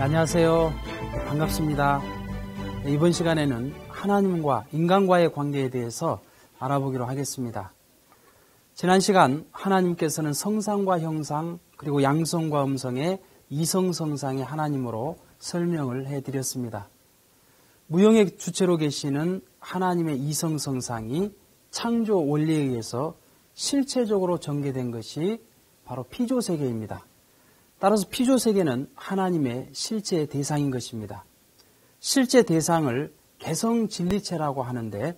안녕하세요. 반갑습니다. 이번 시간에는 하나님과 인간과의 관계에 대해서 알아보기로 하겠습니다. 지난 시간 하나님께서는 성상과 형상 그리고 양성과 음성의 이성성상의 하나님으로 설명을 해드렸습니다. 무형의 주체로 계시는 하나님의 이성성상이 창조 원리에 의해서 실체적으로 전개된 것이 바로 피조세계입니다. 따라서 피조세계는 하나님의 실제 대상인 것입니다. 실제 대상을 개성진리체라고 하는데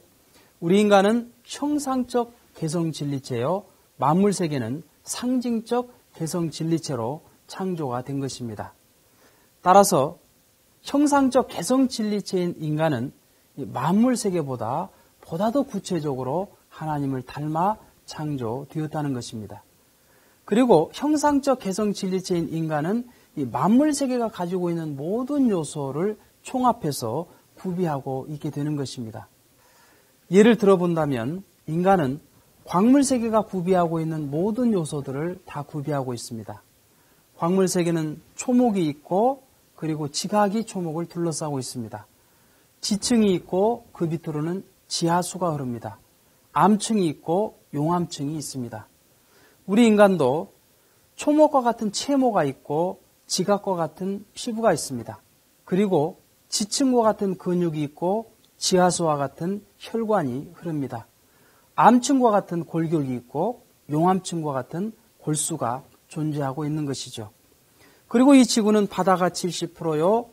우리 인간은 형상적 개성진리체요, 만물세계는 상징적 개성진리체로 창조가 된 것입니다. 따라서 형상적 개성진리체인 인간은 만물세계보다 더 구체적으로 하나님을 닮아 창조되었다는 것입니다. 그리고 형상적 개성진리체인 인간은 이 만물세계가 가지고 있는 모든 요소를 총합해서 구비하고 있게 되는 것입니다. 예를 들어본다면 인간은 광물세계가 구비하고 있는 모든 요소들을 다 구비하고 있습니다. 광물세계는 초목이 있고 그리고 지각이 초목을 둘러싸고 있습니다. 지층이 있고 그 밑으로는 지하수가 흐릅니다. 암층이 있고 용암층이 있습니다. 우리 인간도 초목과 같은 체모가 있고 지각과 같은 피부가 있습니다. 그리고 지층과 같은 근육이 있고 지하수와 같은 혈관이 흐릅니다. 암층과 같은 골격이 있고 용암층과 같은 골수가 존재하고 있는 것이죠. 그리고 이 지구는 바다가 70%요,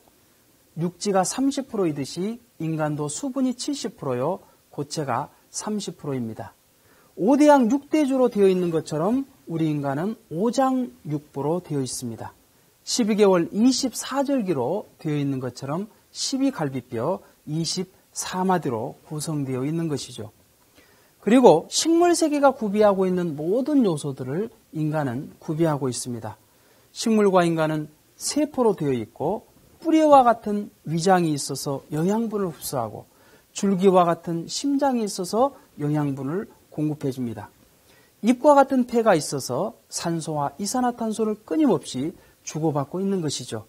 육지가 30%이듯이 인간도 수분이 70%요, 고체가 30%입니다. 5대양 6대주로 되어 있는 것처럼 우리 인간은 5장육부로 되어 있습니다. 12개월 24절기로 되어 있는 것처럼 12갈비뼈 24마디로 구성되어 있는 것이죠. 그리고 식물세계가 구비하고 있는 모든 요소들을 인간은 구비하고 있습니다. 식물과 인간은 세포로 되어 있고 뿌리와 같은 위장이 있어서 영양분을 흡수하고 줄기와 같은 심장이 있어서 영양분을 공급해 줍니다. 잎과 같은 폐가 있어서 산소와 이산화탄소를 끊임없이 주고받고 있는 것이죠.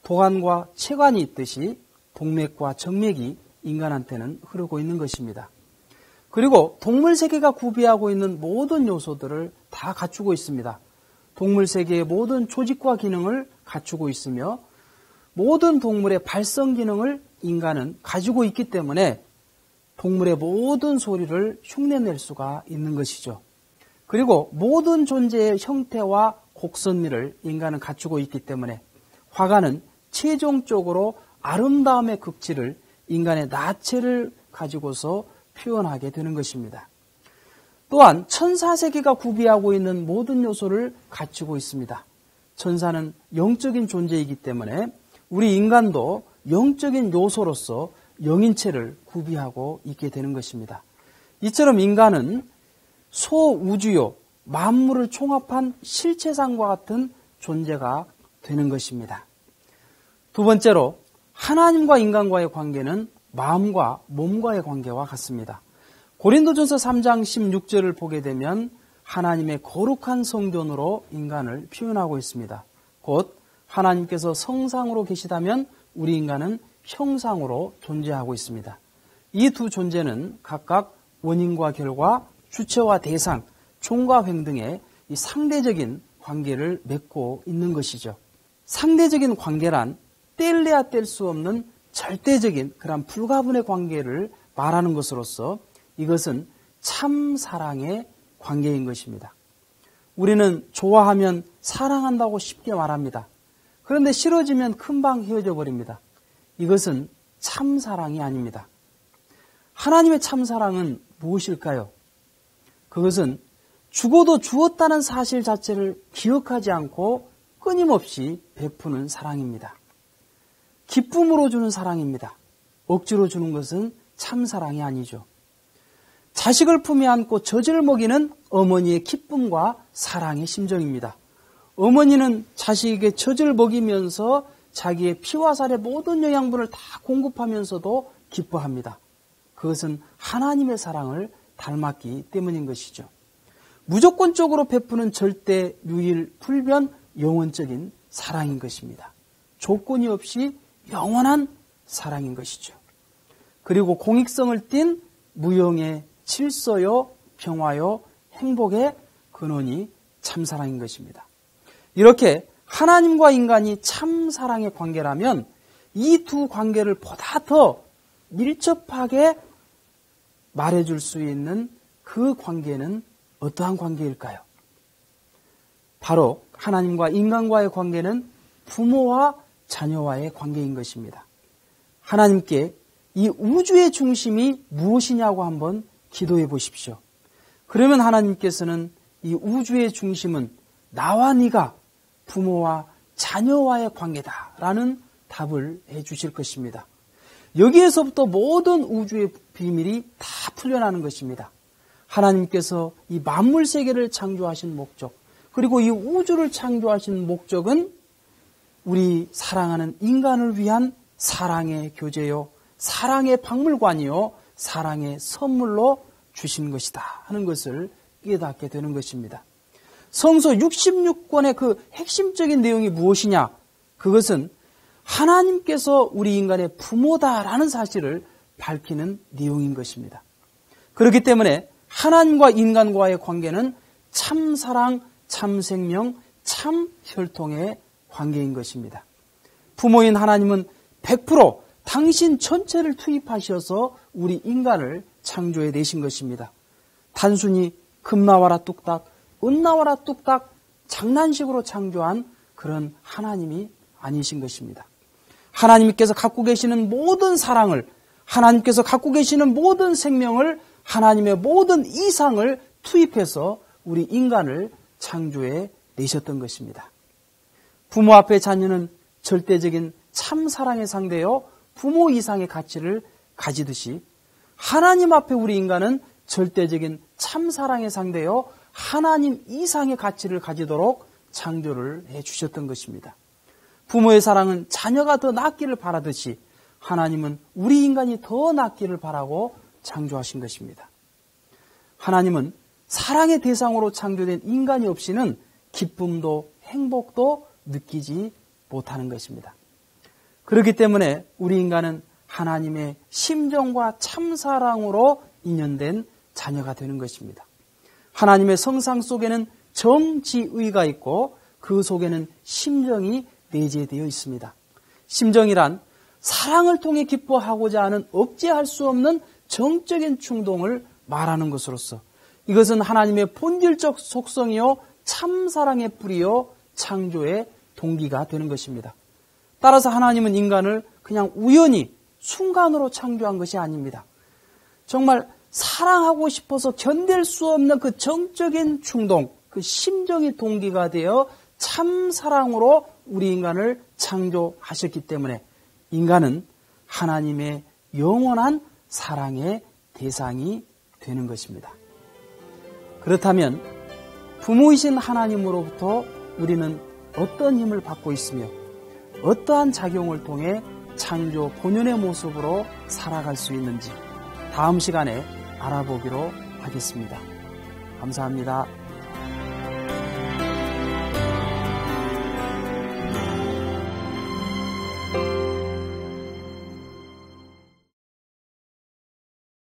도관과 체관이 있듯이 동맥과 정맥이 인간한테는 흐르고 있는 것입니다. 그리고 동물세계가 구비하고 있는 모든 요소들을 다 갖추고 있습니다. 동물세계의 모든 조직과 기능을 갖추고 있으며 모든 동물의 발성 기능을 인간은 가지고 있기 때문에 동물의 모든 소리를 흉내낼 수가 있는 것이죠. 그리고 모든 존재의 형태와 곡선미를 인간은 갖추고 있기 때문에 화가는 최종적으로 아름다움의 극치를 인간의 나체를 가지고서 표현하게 되는 것입니다. 또한 천사세계가 구비하고 있는 모든 요소를 갖추고 있습니다. 천사는 영적인 존재이기 때문에 우리 인간도 영적인 요소로서 영인체를 구비하고 있게 되는 것입니다. 이처럼 인간은 소우주요, 만물을 총합한 실체상과 같은 존재가 되는 것입니다. 두 번째로 하나님과 인간과의 관계는 마음과 몸과의 관계와 같습니다. 고린도전서 3장 16절을 보게 되면 하나님의 거룩한 성전으로 인간을 표현하고 있습니다. 곧 하나님께서 성상으로 계시다면 우리 인간은 형상으로 존재하고 있습니다. 이 두 존재는 각각 원인과 결과, 주체와 대상, 총과 횡 등의 이 상대적인 관계를 맺고 있는 것이죠. 상대적인 관계란 뗄래야 뗄 수 없는 절대적인 그런 불가분의 관계를 말하는 것으로서 이것은 참 사랑의 관계인 것입니다. 우리는 좋아하면 사랑한다고 쉽게 말합니다. 그런데 싫어지면 금방 헤어져 버립니다. 이것은 참 사랑이 아닙니다. 하나님의 참 사랑은 무엇일까요? 그것은 죽어도 주었다는 사실 자체를 기억하지 않고 끊임없이 베푸는 사랑입니다. 기쁨으로 주는 사랑입니다. 억지로 주는 것은 참 사랑이 아니죠. 자식을 품에 안고 젖을 먹이는 어머니의 기쁨과 사랑의 심정입니다. 어머니는 자식에게 젖을 먹이면서 자기의 피와 살의 모든 영양분을 다 공급하면서도 기뻐합니다. 그것은 하나님의 사랑을 닮았기 때문인 것이죠. 무조건적으로 베푸는 절대, 유일, 불변, 영원적인 사랑인 것입니다. 조건이 없이 영원한 사랑인 것이죠. 그리고 공익성을 띤 무형의 질서요, 평화요, 행복의 근원이 참사랑인 것입니다. 이렇게 하나님과 인간이 참사랑의 관계라면 이 두 관계를 보다 더 밀접하게 말해줄 수 있는 그 관계는 어떠한 관계일까요? 바로 하나님과 인간과의 관계는 부모와 자녀와의 관계인 것입니다. 하나님께 이 우주의 중심이 무엇이냐고 한번 기도해 보십시오. 그러면 하나님께서는 이 우주의 중심은 나와 네가 부모와 자녀와의 관계다라는 답을 해 주실 것입니다. 여기에서부터 모든 우주의 비밀이 다 풀려나는 것입니다. 하나님께서 이 만물 세계를 창조하신 목적, 그리고 이 우주를 창조하신 목적은 우리 사랑하는 인간을 위한 사랑의 교제요, 사랑의 박물관이요, 사랑의 선물로 주신 것이다 하는 것을 깨닫게 되는 것입니다. 성서 66권의 그 핵심적인 내용이 무엇이냐? 그것은 하나님께서 우리 인간의 부모다라는 사실을 밝히는 내용인 것입니다. 그렇기 때문에 하나님과 인간과의 관계는 참사랑, 참생명, 참혈통의 관계인 것입니다. 부모인 하나님은 100% 당신 전체를 투입하셔서 우리 인간을 창조해 내신 것입니다. 단순히 금 나와라 뚝딱, 은 나와라 뚝딱 장난식으로 창조한 그런 하나님이 아니신 것입니다. 하나님께서 갖고 계시는 모든 사랑을, 하나님께서 갖고 계시는 모든 생명을, 하나님의 모든 이상을 투입해서 우리 인간을 창조해 내셨던 것입니다. 부모 앞에 자녀는 절대적인 참사랑의 상대요, 부모 이상의 가치를 가지듯이 하나님 앞에 우리 인간은 절대적인 참사랑의 상대요, 하나님 이상의 가치를 가지도록 창조를 해 주셨던 것입니다. 부모의 사랑은 자녀가 더 낫기를 바라듯이 하나님은 우리 인간이 더 낫기를 바라고 창조하신 것입니다. 하나님은 사랑의 대상으로 창조된 인간이 없이는 기쁨도 행복도 느끼지 못하는 것입니다. 그렇기 때문에 우리 인간은 하나님의 심정과 참사랑으로 인연된 자녀가 되는 것입니다. 하나님의 성상 속에는 정지의가 있고 그 속에는 심정이 내재되어 있습니다. 심정이란 사랑을 통해 기뻐하고자 하는 억제할 수 없는 정적인 충동을 말하는 것으로서 이것은 하나님의 본질적 속성이요 참사랑의 뿌리요 창조의 동기가 되는 것입니다. 따라서 하나님은 인간을 그냥 우연히 순간으로 창조한 것이 아닙니다. 정말 사랑하고 싶어서 견딜 수 없는 그 정적인 충동, 그 심정이 동기가 되어 참사랑으로 우리 인간을 창조하셨기 때문에 인간은 하나님의 영원한 사랑의 대상이 되는 것입니다. 그렇다면 부모이신 하나님으로부터 우리는 어떤 힘을 받고 있으며 어떠한 작용을 통해 창조 본연의 모습으로 살아갈 수 있는지 다음 시간에 알아보기로 하겠습니다. 감사합니다.